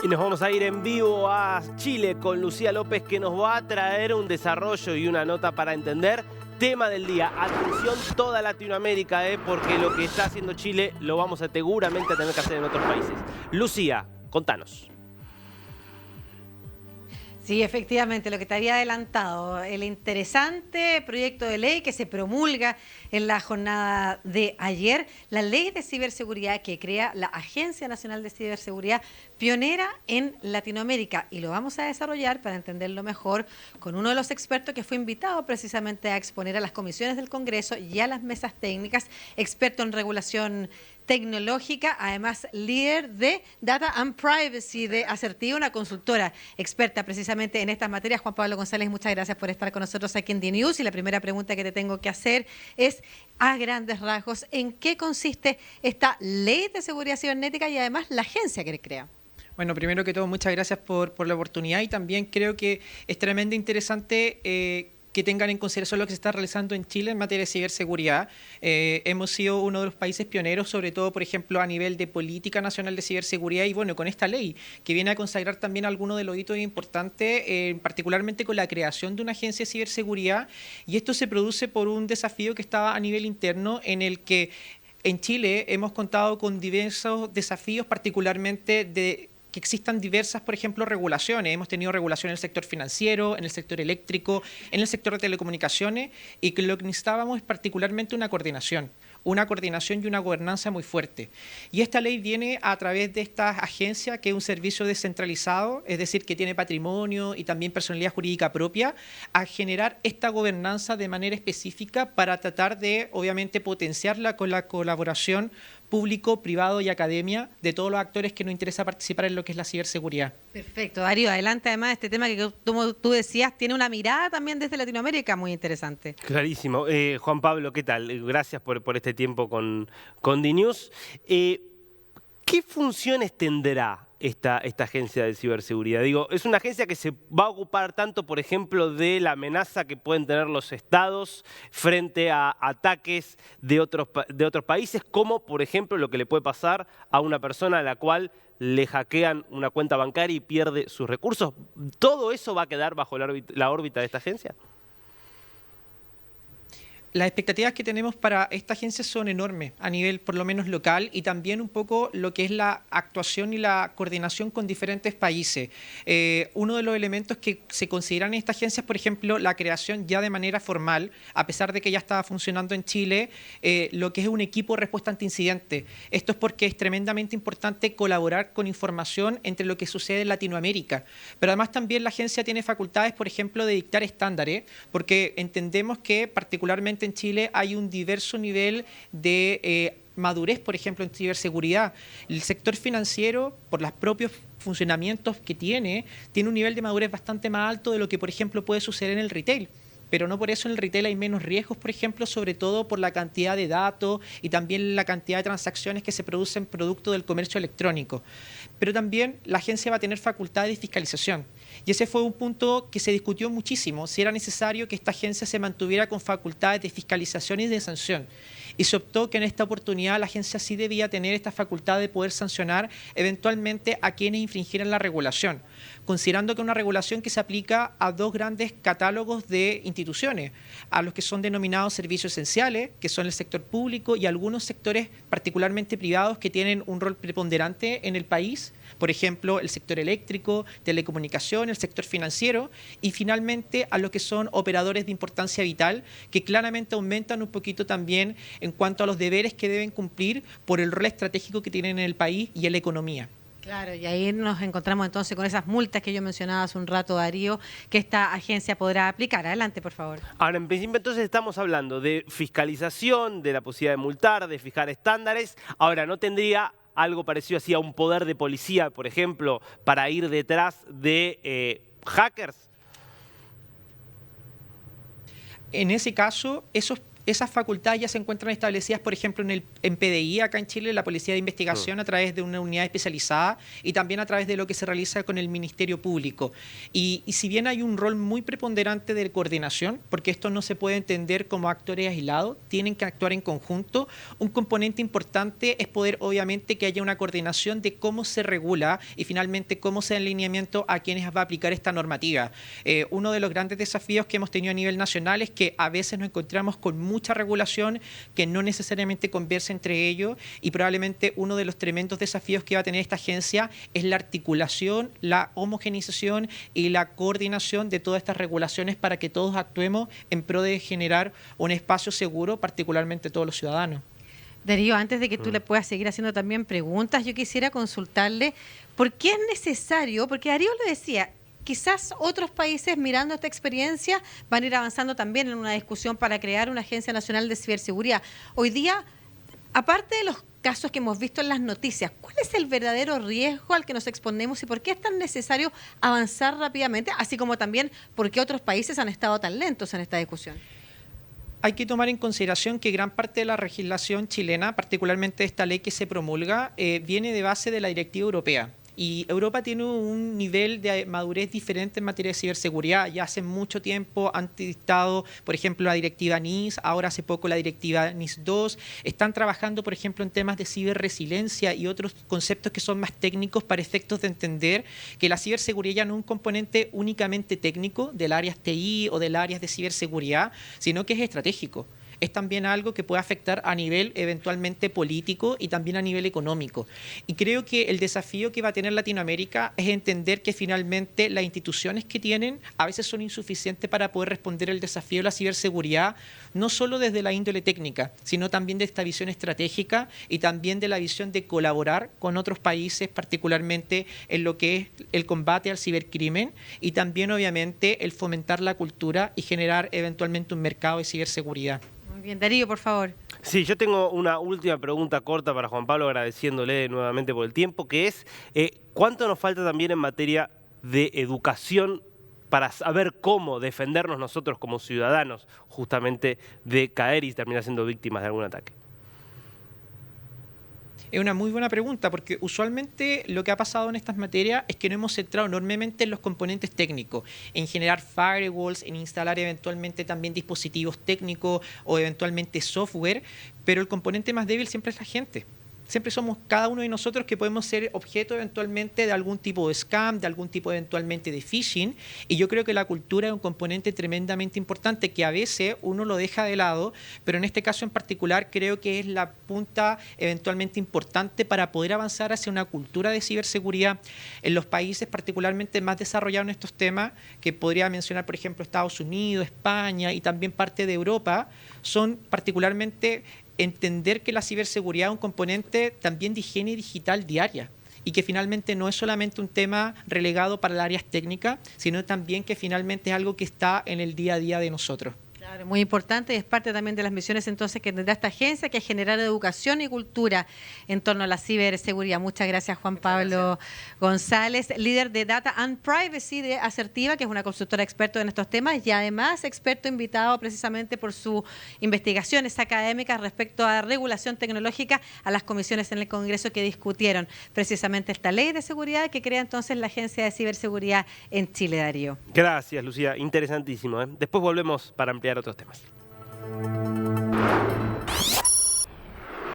Y nos vamos a ir en vivo a Chile con Lucía López, que nos va a traer un desarrollo y una nota para entender. Tema del día, atención toda Latinoamérica, porque lo que está haciendo Chile lo vamos a seguramente a tener que hacer en otros países. Lucía, contanos. Sí, efectivamente, lo que te había adelantado, el interesante proyecto de ley que se promulga en la jornada de ayer, la ley de ciberseguridad que crea la Agencia Nacional de Ciberseguridad, pionera en Latinoamérica, y lo vamos a desarrollar para entenderlo mejor con uno de los expertos que fue invitado precisamente a exponer a las comisiones del Congreso y a las mesas técnicas, experto en regulación tecnológica, además líder de Data and Privacy de Asertivo, una consultora experta precisamente en estas materias. Juan Pablo González, muchas gracias por estar con nosotros aquí en DNews. Y la primera pregunta que te tengo que hacer es, a grandes rasgos, ¿en qué consiste esta ley de seguridad cibernética y además la agencia que crea? Bueno, primero que todo, muchas gracias por la oportunidad, y también creo que es tremendamente interesante que tengan en consideración lo que se está realizando en Chile en materia de ciberseguridad. Hemos sido uno de los países pioneros, sobre todo, por ejemplo, a nivel de política nacional de ciberseguridad, y bueno, con esta ley, que viene a consagrar también algunos de los hitos importantes, particularmente con la creación de una agencia de ciberseguridad, y esto se produce por un desafío que estaba a nivel interno, en el que en Chile hemos contado con diversos desafíos, particularmente de que existan diversas, por ejemplo, regulaciones. Hemos tenido regulación en el sector financiero, en el sector eléctrico, en el sector de telecomunicaciones, y que lo que necesitábamos es particularmente una coordinación y una gobernanza muy fuerte. Y esta ley viene a través de esta agencia, que es un servicio descentralizado, es decir, que tiene patrimonio y también personalidad jurídica propia, a generar esta gobernanza de manera específica para tratar de, obviamente, potenciarla con la colaboración público, privado y academia de todos los actores que nos interesa participar en lo que es la ciberseguridad. Perfecto, Darío, adelante. Además, este tema que tú decías tiene una mirada también desde Latinoamérica muy interesante. Clarísimo. Juan Pablo, ¿qué tal? Gracias por este tiempo con DNews. ¿Qué funciones tendrá esta agencia de ciberseguridad? Digo, es una agencia que se va a ocupar tanto, por ejemplo, de la amenaza que pueden tener los estados frente a ataques de otros países, como, por ejemplo, lo que le puede pasar a una persona a la cual le hackean una cuenta bancaria y pierde sus recursos. ¿Todo eso va a quedar bajo la órbita de esta agencia? Las expectativas que tenemos para esta agencia son enormes a nivel por lo menos local, y también un poco lo que es la actuación y la coordinación con diferentes países. Uno de los elementos que se consideran en esta agencia es, por ejemplo, la creación ya de manera formal, a pesar de que ya estaba funcionando en Chile, lo que es un equipo de respuesta ante incidentes. Esto es porque es tremendamente importante colaborar con información entre lo que sucede en Latinoamérica. Pero además también la agencia tiene facultades, por ejemplo, de dictar estándares, porque entendemos que particularmente en Chile hay un diverso nivel de madurez, por ejemplo, en ciberseguridad. El sector financiero, por los propios funcionamientos que tiene un nivel de madurez bastante más alto de lo que, por ejemplo, puede suceder en el retail. Pero no por eso en el retail hay menos riesgos, por ejemplo, sobre todo por la cantidad de datos y también la cantidad de transacciones que se producen producto del comercio electrónico. Pero también la agencia va a tener facultades de fiscalización. Y ese fue un punto que se discutió muchísimo, si era necesario que esta agencia se mantuviera con facultades de fiscalización y de sanción. Y se optó que en esta oportunidad la agencia sí debía tener esta facultad de poder sancionar eventualmente a quienes infringieran la regulación, considerando que es una regulación que se aplica a dos grandes catálogos de instituciones, a los que son denominados servicios esenciales, que son el sector público, y algunos sectores particularmente privados que tienen un rol preponderante en el país, por ejemplo, el sector eléctrico, telecomunicación, el sector financiero, y finalmente a los que son operadores de importancia vital, que claramente aumentan un poquito también en cuanto a los deberes que deben cumplir por el rol estratégico que tienen en el país y en la economía. Claro, y ahí nos encontramos entonces con esas multas que yo mencionaba hace un rato, Darío, que esta agencia podrá aplicar. Adelante, por favor. Ahora, en principio, entonces estamos hablando de fiscalización, de la posibilidad de multar, de fijar estándares. Ahora, ¿no tendría algo parecido así a un poder de policía, por ejemplo, para ir detrás de hackers? En ese caso, esos esas facultades ya se encuentran establecidas, por ejemplo, en PDI, acá en Chile, la Policía de Investigación, a través de una unidad especializada y también a través de lo que se realiza con el Ministerio Público. Y si bien hay un rol muy preponderante de coordinación, porque esto no se puede entender como actores aislados, tienen que actuar en conjunto, un componente importante es poder, obviamente, que haya una coordinación de cómo se regula y finalmente cómo se da el lineamiento a quienes va a aplicar esta normativa. Uno de los grandes desafíos que hemos tenido a nivel nacional es que a veces nos encontramos con mucha regulación que no necesariamente conversa entre ellos, y probablemente uno de los tremendos desafíos que va a tener esta agencia es la articulación, la homogeneización y la coordinación de todas estas regulaciones para que todos actuemos en pro de generar un espacio seguro, particularmente todos los ciudadanos. Darío, antes de que tú le puedas seguir haciendo también preguntas, yo quisiera consultarle por qué es necesario, porque Darío lo decía, quizás otros países, mirando esta experiencia, van a ir avanzando también en una discusión para crear una Agencia Nacional de Ciberseguridad. Hoy día, aparte de los casos que hemos visto en las noticias, ¿cuál es el verdadero riesgo al que nos exponemos y por qué es tan necesario avanzar rápidamente? Así como también por qué otros países han estado tan lentos en esta discusión. Hay que tomar en consideración que gran parte de la legislación chilena, particularmente esta ley que se promulga, viene de base de la directiva europea. Y Europa tiene un nivel de madurez diferente en materia de ciberseguridad. Ya hace mucho tiempo han dictado, por ejemplo, la directiva NIS, ahora hace poco la directiva NIS 2. Están trabajando, por ejemplo, en temas de ciberresiliencia y otros conceptos que son más técnicos para efectos de entender que la ciberseguridad ya no es un componente únicamente técnico del área TI o del área de ciberseguridad, sino que es estratégico. Es también algo que puede afectar a nivel eventualmente político y también a nivel económico. Y creo que el desafío que va a tener Latinoamérica es entender que finalmente las instituciones que tienen a veces son insuficientes para poder responder el desafío de la ciberseguridad, no solo desde la índole técnica, sino también de esta visión estratégica y también de la visión de colaborar con otros países, particularmente en lo que es el combate al cibercrimen y también, obviamente, el fomentar la cultura y generar eventualmente un mercado de ciberseguridad. Muy bien, Darío, por favor. Sí, yo tengo una última pregunta corta para Juan Pablo, agradeciéndole nuevamente por el tiempo, que es ¿cuánto nos falta también en materia de educación para saber cómo defendernos nosotros como ciudadanos justamente de caer y terminar siendo víctimas de algún ataque? Es una muy buena pregunta, porque usualmente lo que ha pasado en estas materias es que nos hemos centrado enormemente en los componentes técnicos, en generar firewalls, en instalar eventualmente también dispositivos técnicos o eventualmente software, pero el componente más débil siempre es la gente. Siempre somos cada uno de nosotros que podemos ser objeto eventualmente de algún tipo de scam, de algún tipo eventualmente de phishing, y yo creo que la cultura es un componente tremendamente importante que a veces uno lo deja de lado, pero en este caso en particular creo que es la punta eventualmente importante para poder avanzar hacia una cultura de ciberseguridad en los países particularmente más desarrollados en estos temas, que podría mencionar por ejemplo Estados Unidos, España y también parte de Europa, son particularmente entender que la ciberseguridad es un componente también de higiene digital diaria y que finalmente no es solamente un tema relegado para las áreas técnicas, sino también que finalmente es algo que está en el día a día de nosotros. Claro, muy importante y es parte también de las misiones entonces que tendrá esta agencia, que es generar educación y cultura en torno a la ciberseguridad. Muchas gracias, Juan Pablo González, líder de Data and Privacy de Asertiva, que es una consultora experta en estos temas y además experto invitado precisamente por sus investigaciones académicas respecto a regulación tecnológica a las comisiones en el Congreso que discutieron precisamente esta ley de seguridad que crea entonces la Agencia de Ciberseguridad en Chile, Darío. Gracias, Lucía. Interesantísimo. Después volvemos para ampliar otros temas.